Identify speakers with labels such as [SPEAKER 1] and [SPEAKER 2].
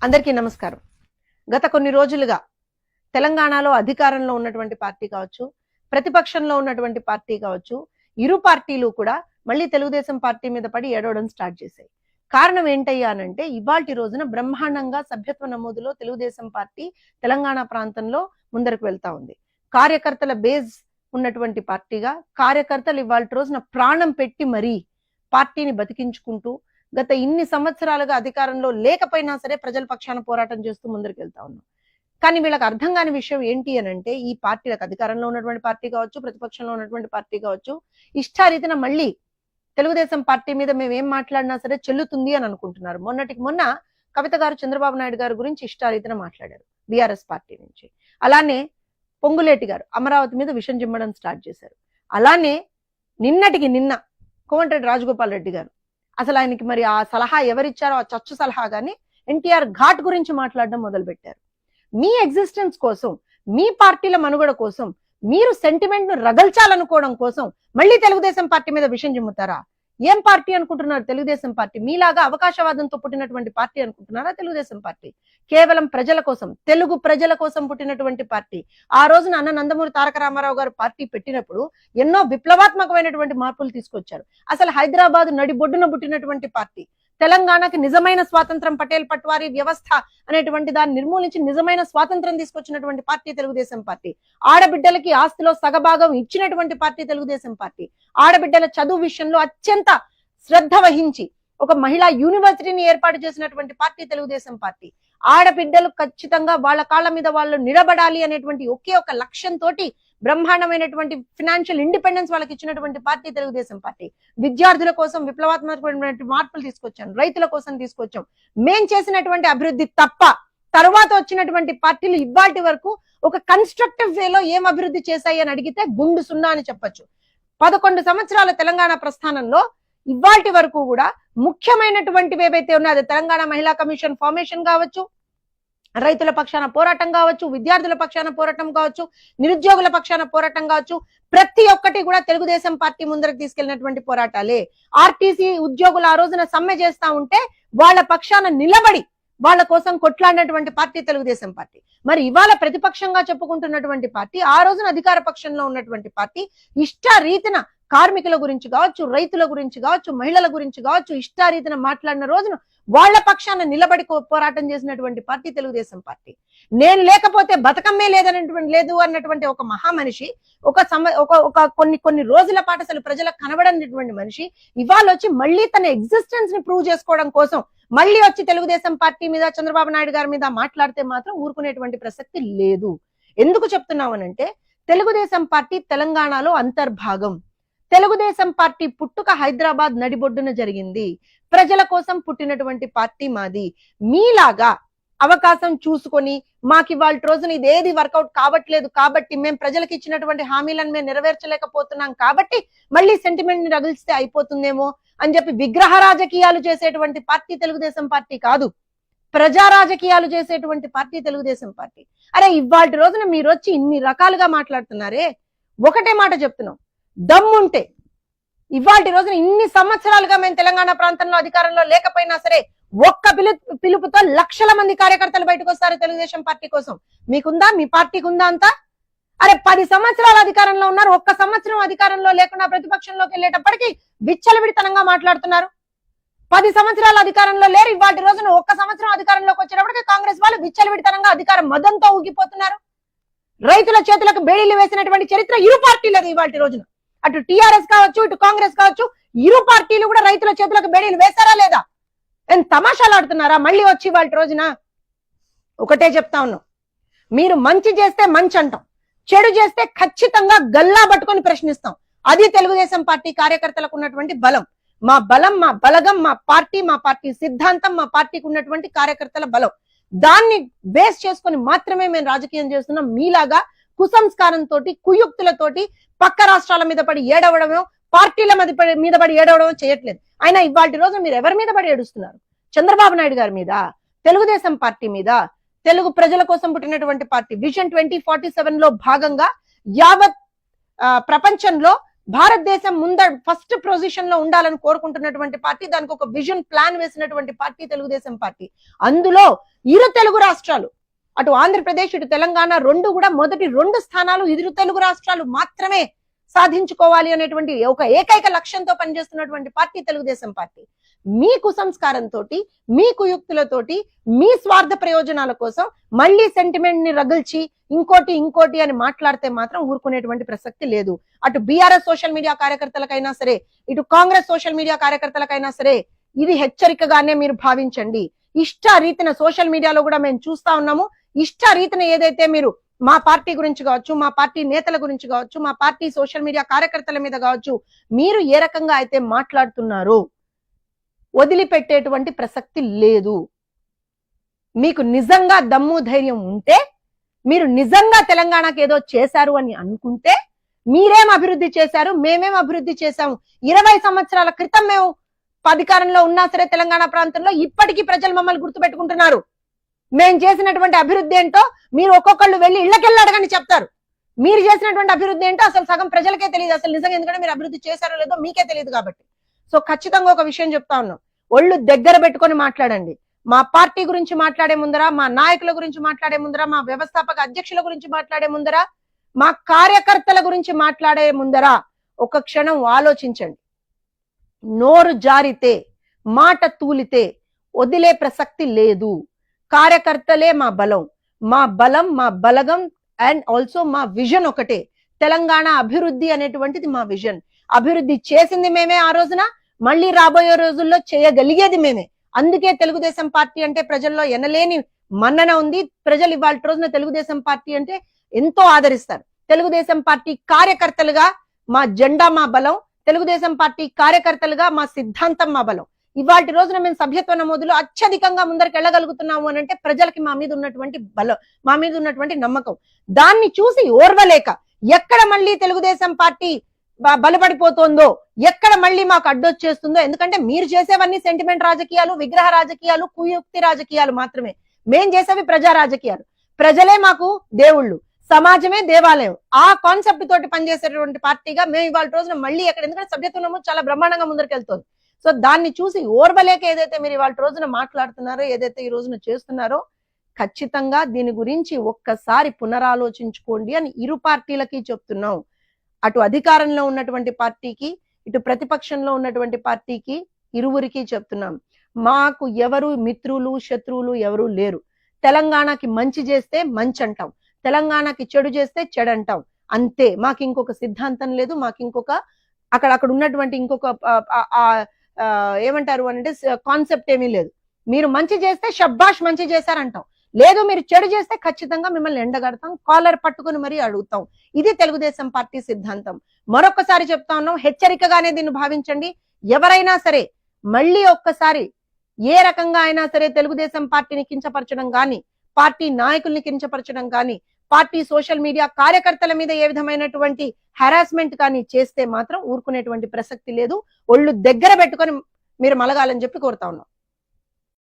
[SPEAKER 1] అందరికీ నమస్కారం. గత కొన్ని రోజులుగా తెలంగాణలో అధికారంలో ఉన్నటువంటి పార్టీ కావచ్చు, ప్రతిపక్షంలో ఉన్నటువంటి పార్టీ కావచ్చు, ఇరు పార్టీలు కూడా మళ్ళీ తెలుగుదేశం పార్టీ మీద పడి ఏడవడం స్టార్ట్ చేశాయి. కారణం ఏంటయ్యా అనంటే ఇవాల్టి రోజున బ్రహ్మాండంగా సభ్యత్వ నమోదులో తెలుగుదేశం పార్టీ తెలంగాణ ప్రాంతంలో ముందరకు వెళ్తా ఉంది. కార్యకర్తల బేస్ ఉన్నటువంటి పార్టీగా కార్యకర్తలు ఇవాల్టి రోజున ప్రాణం పెట్టి మరీ పార్టీని బతికించుకుంటూ గత ఇన్ని సంవత్సరాలుగా అధికారంలో లేకపోయినా సరే ప్రజల పక్షాన పోరాటం చేస్తూ ముందరికి వెళ్తా ఉన్నాం. కానీ వీళ్ళకి అర్థం కాని విషయం ఏంటి అనంటే ఈ పార్టీలకు అధికారంలో ఉన్నటువంటి పార్టీ కావచ్చు, ప్రతిపక్షంలో ఉన్నటువంటి పార్టీ కావచ్చు, ఇష్టారీతిన మళ్ళీ తెలుగుదేశం పార్టీ మీద మేము ఏం మాట్లాడినా సరే చెల్లుతుంది అని అనుకుంటున్నారు. మొన్నటికి మొన్న కవిత గారు చంద్రబాబు నాయుడు గారి గురించి ఇష్టారీతిన మాట్లాడారు బీఆర్ఎస్ పార్టీ నుంచి. అలానే పొంగులేటి గారు అమరావతి మీద విషం జిమ్మడం స్టార్ట్ చేశారు. అలానే నిన్నటికి నిన్న కోమటిరెడ్డి రాజగోపాల్ రెడ్డి గారు అసలు ఆయనకి మరి ఆ సలహా ఎవరిచ్చారో ఆ చచ్చు సలహా గాని ఎన్టీఆర్ ఘాట్ గురించి మాట్లాడడం మొదలు పెట్టారు. మీ ఎగ్జిస్టెన్స్ కోసం, మీ పార్టీల మనుగడ కోసం, మీరు సెంటిమెంట్ ను రగల్చాలనుకోవడం కోసం మళ్ళీ తెలుగుదేశం పార్టీ మీద విషయం జిమ్ముతారా? ఏం పార్టీ అనుకుంటున్నారు తెలుగుదేశం పార్టీ? మీలాగా అవకాశవాదంతో పుట్టినటువంటి పార్టీ అనుకుంటున్నారా తెలుగుదేశం పార్టీ? కేవలం ప్రజల కోసం, తెలుగు ప్రజల కోసం పుట్టినటువంటి పార్టీ. ఆ రోజున అన్న నందమూరి తారక రామారావు గారు పార్టీ పెట్టినప్పుడు ఎన్నో విప్లవాత్మకమైనటువంటి మార్పులు తీసుకొచ్చారు. అసలు హైదరాబాద్ నడిబొడ్డున పుట్టినటువంటి పార్టీ. తెలంగాణకి నిజమైన స్వాతంత్రం, పటేల్ పట్వారీ వ్యవస్థ అనేటువంటి దాన్ని నిర్మూలించి నిజమైన స్వాతంత్రం తీసుకొచ్చినటువంటి పార్టీ తెలుగుదేశం పార్టీ. ఆడబిడ్డలకి ఆస్తిలో సగభాగం ఇచ్చినటువంటి పార్టీ తెలుగుదేశం పార్టీ. ఆడబిడ్డల చదువు విషయంలో అత్యంత శ్రద్ధ వహించి ఒక మహిళా యూనివర్సిటీని ఏర్పాటు చేసినటువంటి పార్టీ తెలుగుదేశం పార్టీ. ఆడబిడ్డలు ఖచ్చితంగా వాళ్ళ కాళ్ళ మీద వాళ్ళు నిలబడాలి అనేటువంటి ఒకే ఒక లక్ష్యంతో బ్రహ్మాండమైనటువంటి ఫినాన్షియల్ ఇండిపెండెన్స్ వాళ్ళకి ఇచ్చినటువంటి పార్టీ తెలుగుదేశం పార్టీ. విద్యార్థుల కోసం విప్లవాత్మకమైనటువంటి మార్పులు తీసుకొచ్చాం, రైతుల కోసం తీసుకొచ్చాం. మేం చేసినటువంటి అభివృద్ధి తప్ప తర్వాత వచ్చినటువంటి పార్టీలు ఇవాల్టి వరకు ఒక కన్స్ట్రక్టివ్ వేలో ఏం అభివృద్ధి చేశాయి అని అడిగితే గుండు సున్నా అని చెప్పొచ్చు. 11 సంవత్సరాల తెలంగాణ ప్రస్థానంలో ఇవాల్టి వరకు కూడా ముఖ్యమైనటువంటివి ఏవైతే ఉన్నాయో తెలంగాణ మహిళా కమిషన్ ఫార్మేషన్ కావచ్చు, రైతుల పక్షాన పోరాటం కావచ్చు, విద్యార్థుల పక్షాన పోరాటం కావచ్చు, నిరుద్యోగుల పక్షాన పోరాటం కావచ్చు, ప్రతి ఒక్కటి కూడా తెలుగుదేశం పార్టీ ముందరకు తీసుకెళ్లినటువంటి పోరాటాలే. ఆర్టీసీ ఉద్యోగులు ఆ రోజున సమ్మె చేస్తా ఉంటే వాళ్ళ పక్షాన నిలబడి వాళ్ళ కోసం కొట్లాడినటువంటి పార్టీ తెలుగుదేశం పార్టీ. మరి ఇవాళ ప్రతిపక్షంగా చెప్పుకుంటున్నటువంటి పార్టీ, ఆ రోజున అధికార పక్షంలో ఉన్నటువంటి పార్టీ ఇష్టారీతిన కార్మికుల గురించి కావచ్చు, రైతుల గురించి కావచ్చు, మహిళల గురించి కావచ్చు ఇష్టారీతిన మాట్లాడిన రోజున వాళ్ళ పక్షాన నిలబడి పోరాటం చేసినటువంటి పార్టీ తెలుగుదేశం పార్టీ. నేను లేకపోతే బతకమ్మే లేదు అన్నటువంటి ఒక మహామనిషి, ఒక కొన్ని రోజుల పాటు అసలు ప్రజలకు కనబడనటువంటి మనిషి ఇవాళ వచ్చి మళ్ళీ తన ఎగ్జిస్టెన్స్ ని ప్రూవ్ చేసుకోవడం కోసం మళ్ళీ వచ్చి తెలుగుదేశం పార్టీ మీద, చంద్రబాబు నాయుడు గారి మీద మాట్లాడితే మాత్రం ఊరుకునేటువంటి ప్రసక్తి లేదు. ఎందుకు చెప్తున్నామనంటే తెలుగుదేశం పార్టీ తెలంగాణలో అంతర్భాగం. తెలుగుదేశం పార్టీ పుట్టుక హైదరాబాద్ నడిబొడ్డున జరిగింది. ప్రజల కోసం పుట్టినటువంటి పార్టీ మాది. మీలాగా అవకాశం చూసుకొని మాకు ఇవాళ రోజున ఇదేది వర్కౌట్ కావట్లేదు కాబట్టి, మేము ప్రజలకు ఇచ్చినటువంటి హామీలను మేము నెరవేర్చలేకపోతున్నాం కాబట్టి మళ్ళీ సెంటిమెంట్ ని రగిలిస్తే అయిపోతుందేమో అని చెప్పి విగ్రహ రాజకీయాలు చేసేటువంటి పార్టీ తెలుగుదేశం పార్టీ కాదు. ప్రజా రాజకీయాలు చేసేటువంటి పార్టీ తెలుగుదేశం పార్టీ. అరే ఇవాళ రోజున మీరు వచ్చి ఇన్ని రకాలుగా మాట్లాడుతున్నారే, ఒకటే మాట చెప్తున్నాం, దమ్ముంటే ఇవాళ రోజున ఇన్ని సంవత్సరాలుగా మేము తెలంగాణ ప్రాంతంలో అధికారంలో లేకపోయినా సరే ఒక్క పిలుపుతో లక్షల మంది కార్యకర్తలు బయటకు వస్తారు తెలుగుదేశం పార్టీ కోసం. మీకుందా? మీ పార్టీకి ఉందా అంతా? అరే 10 సంవత్సరాలు అధికారంలో ఉన్నారు, ఒక్క సంవత్సరం అధికారంలో లేకుండా ప్రతిపక్షంలోకి వెళ్ళేటప్పటికి విచ్చలవిడితనంగా మాట్లాడుతున్నారు. 10 సంవత్సరాల అధికారంలో లేరు, ఇవాళ రోజున ఒక్క సంవత్సరం అధికారంలోకి వచ్చేటప్పటికి కాంగ్రెస్ వాళ్ళు విచ్చలవిడితనంగా అధికారం మదంతో ఊగిపోతున్నారు. రైతుల చేతులకు బేడీలు వేసినటువంటి చరిత్ర ఇరు పార్టీలది. ఇవాళ రోజున అటు టిఆర్ఎస్ కావచ్చు, ఇటు కాంగ్రెస్ కావచ్చు, ఇరు పార్టీలు కూడా రైతుల చేతులకు బేడీలు వేశారా లేదా? తమాషాలు ఆడుతున్నారా? మళ్ళీ వచ్చి ఇవాళ రోజున ఒకటే చెప్తా ఉన్నాం, మీరు మంచి చేస్తే మంచి అంటాం, చెడు చేస్తే ఖచ్చితంగా గల్లా పట్టుకొని ప్రశ్నిస్తాం. అది తెలుగుదేశం పార్టీ కార్యకర్తలకు ఉన్నటువంటి బలం. మా బలం, మా బలగం, మా పార్టీ సిద్ధాంతం, మా పార్టీకి ఉన్నటువంటి కార్యకర్తల బలం. దాన్ని బేస్ చేసుకొని మాత్రమే మేము రాజకీయం చేస్తున్నాం. మీలాగా కుసంస్కారంతో, కుయుక్తులతోటి పక్క రాష్ట్రాల మీద పడి ఏడవడమో, పార్టీల మీద పడి ఏడవడమో చేయట్లేదు. అయినా ఇవాళ రోజు మీరు ఎవరి మీద పడి ఏడుస్తున్నారు? చంద్రబాబు నాయుడు గారి మీద, తెలుగుదేశం పార్టీ మీద, తెలుగు ప్రజల కోసం పుట్టినటువంటి పార్టీ. విజన్ 2047 లో భాగంగా యావత్ ప్రపంచంలో భారతదేశం ఫస్ట్ పొజిషన్ లో ఉండాలని కోరుకుంటున్నటువంటి పార్టీ, దానికి ఒక విజన్ ప్లాన్ వేసినటువంటి పార్టీ తెలుగుదేశం పార్టీ. అందులో ఇరు తెలుగు రాష్ట్రాలు, అటు ఆంధ్రప్రదేశ్ ఇటు తెలంగాణ రెండు కూడా మొదటి 2 స్థానాలు ఇరు తెలుగు రాష్ట్రాలు మాత్రమే సాధించుకోవాలి అనేటువంటి ఒక ఏకైక లక్ష్యంతో పనిచేస్తున్నటువంటి పార్టీ తెలుగుదేశం పార్టీ. మీ కుసంస్కారంతో, మీ కుయుక్తులతోటి, మీ స్వార్థ ప్రయోజనాల కోసం మళ్ళీ సెంటిమెంట్ ని రగిల్చి ఇంకోటి అని మాట్లాడితే మాత్రం ఊరుకునేటువంటి ప్రసక్తి లేదు. అటు బీఆర్ఎస్ సోషల్ మీడియా కార్యకర్తలకైనా సరే, ఇటు కాంగ్రెస్ సోషల్ మీడియా కార్యకర్తలకైనా సరే ఇది హెచ్చరికగానే మీరు భావించండి. ఇష్ట రీతిన సోషల్ మీడియాలో కూడా మేము చూస్తా ఉన్నాము, ఇష్ట రీతిన ఏదైతే మీరు మా పార్టీ గురించి కావచ్చు, మా పార్టీ నేతల గురించి కావచ్చు, మా పార్టీ సోషల్ మీడియా కార్యకర్తల మీద కావచ్చు, మీరు ఏ రకంగా అయితే మాట్లాడుతున్నారో వదిలిపెట్టేటువంటి ప్రసక్తి లేదు. మీకు నిజంగా దమ్ము ధైర్యం ఉంటే, మీరు నిజంగా తెలంగాణకి ఏదో చేశారు అని అనుకుంటే, మీరేం అభివృద్ధి చేశారు, మేమేం అభివృద్ధి చేశాము, 20 సంవత్సరాల క్రితం మేము అధికారంలో ఉన్నా సరే తెలంగాణ ప్రాంతంలో ఇప్పటికీ ప్రజలు మమ్మల్ని గుర్తుపెట్టుకుంటున్నారు. మేము చేసినటువంటి అభివృద్ధి ఏంటో మీరు ఒక్కొక్కళ్ళు వెళ్ళి ఇళ్లకెళ్ళి అడగని చెప్తారు. మీరు చేసినటువంటి అభివృద్ధి ఏంటో అసలు సగం ప్రజలకే తెలియదు అసలు నిజంగా, ఎందుకంటే మీరు అభివృద్ధి చేశారో లేదో మీకే తెలియదు కాబట్టి. సో ఖచ్చితంగా ఒక విషయం చెప్తా ఉన్నాం, ఒళ్ళు దగ్గర పెట్టుకొని మాట్లాడండి. మా పార్టీ గురించి మాట్లాడే ముందర, మా నాయకుల గురించి మాట్లాడే ముందర, మా వ్యవస్థాపక అధ్యక్షుల గురించి మాట్లాడే ముందర, మా కార్యకర్తల గురించి మాట్లాడే ముందర ఒక క్షణం ఆలోచించండి. నోరు జారితే, మాట తూలితే వదిలే ప్రసక్తి లేదు. కార్యకర్తలే మా బలం, మా బలగం అండ్ ఆల్సో మా విజన్ ఒకటే. తెలంగాణ అభివృద్ధి అనేటువంటిది మా విజన్. అభివృద్ధి చేసింది మేమే ఆ రోజున, మళ్ళీ రాబోయే రోజుల్లో చేయగలిగేది మేమే. అందుకే తెలుగుదేశం పార్టీ అంటే ప్రజల్లో ఎనలేని మన్నన ఉంది. ప్రజలు ఇవాళ రోజున తెలుగుదేశం పార్టీ అంటే ఎంతో ఆదరిస్తారు. తెలుగుదేశం పార్టీ కార్యకర్తలుగా మా జెండా మా బలం, తెలుగుదేశం పార్టీ కార్యకర్తలుగా మా సిద్ధాంతం మా బలం. ఇవాళ రోజున మేము సభ్యత్వ నమోదులో అత్యధికంగా ముందరికి వెళ్ళగలుగుతున్నాము అని అంటే ప్రజలకి మా మీద ఉన్నటువంటి బలం, మా మీద ఉన్నటువంటి నమ్మకం. దాన్ని చూసి ఓర్వలేక ఎక్కడ మళ్ళీ తెలుగుదేశం పార్టీ బలపడిపోతుందో, ఎక్కడ మళ్ళీ మాకు అడ్డొచ్చేస్తుందో, ఎందుకంటే మీరు చేసేవన్నీ సెంటిమెంట్ రాజకీయాలు, విగ్రహ రాజకీయాలు, కుయుక్తి రాజకీయాలు మాత్రమే. మేం చేసేవి ప్రజా రాజకీయాలు. ప్రజలే మాకు దేవుళ్ళు, సమాజమే దేవాలయం. ఆ కాన్సెప్ట్ తోటి పనిచేసేటువంటి పార్టీగా మేము ఇవాళ రోజున మళ్ళీ ఎక్కడ, ఎందుకంటే సభ్యత్వ నమోదు చాలా బ్రహ్మాండంగా ముందరికి వెళ్తుంది. సో దాన్ని చూసి ఓర్వలేక ఏదైతే మీరు ఇవాళ రోజున మాట్లాడుతున్నారో, ఏదైతే ఈ రోజున చేస్తున్నారో, ఖచ్చితంగా దీని గురించి ఒక్కసారి పునరాలోచించుకోండి అని ఇరు పార్టీలకి చెప్తున్నాం. అటు అధికారంలో ఉన్నటువంటి పార్టీకి, ఇటు ప్రతిపక్షంలో ఉన్నటువంటి పార్టీకి, ఇరువురికి చెప్తున్నాం. మాకు ఎవరు మిత్రులు శత్రువులు ఎవరు లేరు. తెలంగాణకి మంచి చేస్తే మంచి అంటాం, తెలంగాణకి చెడు చేస్తే చెడు అంటాం, అంతే. మాకు ఇంకొక సిద్ధాంతం లేదు, మాకు ఇంకొక అక్కడ ఉన్నటువంటి ఇంకొక ఏమంటారు అంటే కాన్సెప్ట్ ఏమీ లేదు. మీరు మంచి చేస్తే షబ్బాష్ మంచి చేశారంటాం, లేదు మీరు చెడు చేస్తే ఖచ్చితంగా మిమ్మల్ని ఎండగడతాం, కాలర్ పట్టుకుని మరీ అడుగుతాం. ఇది తెలుగుదేశం పార్టీ సిద్ధాంతం. మరొకసారి చెప్తా ఉన్నాం, హెచ్చరికగానే దీన్ని భావించండి. ఎవరైనా సరే మళ్ళీ ఒక్కసారి ఏ రకంగా అయినా సరే తెలుగుదేశం పార్టీని కించపరచడం గాని, పార్టీ నాయకుల్ని కించపరచడం గాని, పార్టీ సోషల్ మీడియా కార్యకర్తల మీద ఏ విధమైనటువంటి హెరాస్మెంట్ కానీ చేస్తే మాత్రం ఊరుకునేటువంటి ప్రసక్తి లేదు. ఒళ్ళు దగ్గర పెట్టుకొని మీరు మలగాలని చెప్పి కోరుతా ఉన్నాం.